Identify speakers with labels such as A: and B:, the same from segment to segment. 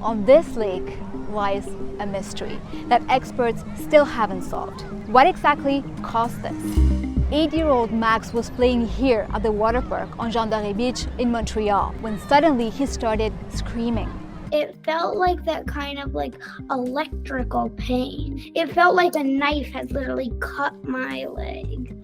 A: on this lake lies a mystery that experts still haven't solved. What exactly caused this? 8-year-old Max was playing here at the water park on Jean-Doré Beach in Montreal when suddenly he started screaming.
B: It felt like that kind of like electrical pain. It felt like a knife had literally cut my leg.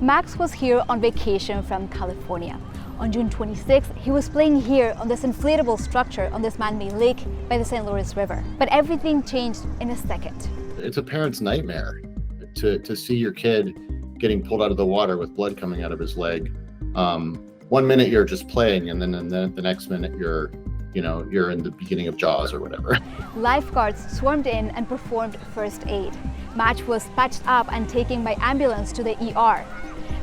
A: Max was here on vacation from California. On June 26th, he was playing here on this inflatable structure on this man-made lake by the St. Lawrence River. But everything changed in a second.
C: It's a parent's nightmare to see your kid getting pulled out of the water with blood coming out of his leg. 1 minute you're just playing, and then the next minute you're in the beginning of Jaws or whatever. Lifeguards
A: swarmed in and performed first aid. Max was patched up and taken by ambulance to the ER.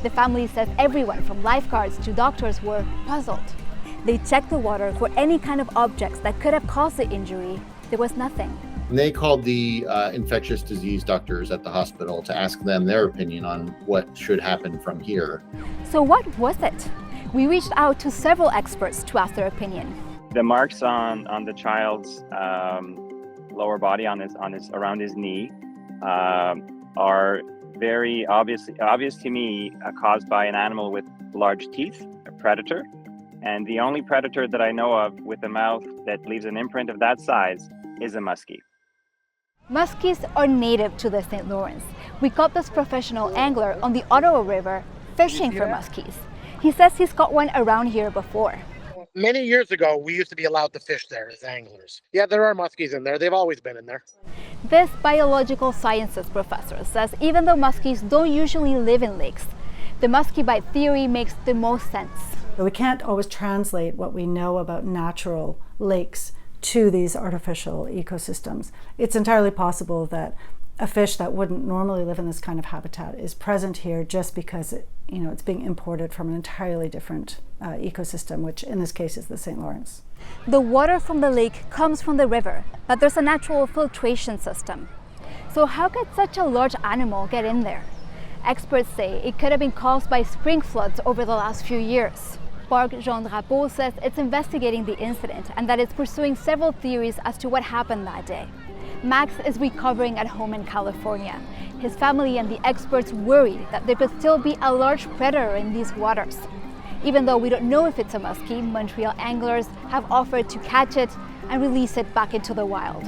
A: The family says everyone from lifeguards to doctors were puzzled. They checked the water for any kind of objects that could have caused the injury. There was nothing.
C: And they called the infectious disease doctors at the hospital to ask them their opinion on what should happen from here.
A: So what was it? We reached out to several experts to ask their opinion.
D: The marks on the child's lower body around his knee are very obvious to me, caused by an animal with large teeth, a predator. And the only predator that I know of with a mouth that leaves an imprint of that size is a muskie.
A: Muskies are native to the St. Lawrence. We caught this professional angler on the Ottawa River fishing for muskies. He says he's caught one around here before.
E: Many years ago, we used to be allowed to fish there as anglers. Yeah, there are muskies in there. They've always been in there.
A: This biological sciences professor says even though muskies don't usually live in lakes, the muskie bite theory makes the most sense.
F: We can't always translate what we know about natural lakes to these artificial ecosystems. It's entirely possible that a fish that wouldn't normally live in this kind of habitat is present here just because it's being imported from an entirely different ecosystem, which in this case is the St. Lawrence.
A: The water from the lake comes from the river, but there's a natural filtration system. So how could such a large animal get in there? Experts say it could have been caused by spring floods over the last few years. Park Jean-Drapeau says it's investigating the incident and that it's pursuing several theories as to what happened that day. Max is recovering at home in California. His family and the experts worry that there could still be a large predator in these waters. Even though we don't know if it's a muskie, Montreal anglers have offered to catch it and release it back into the wild.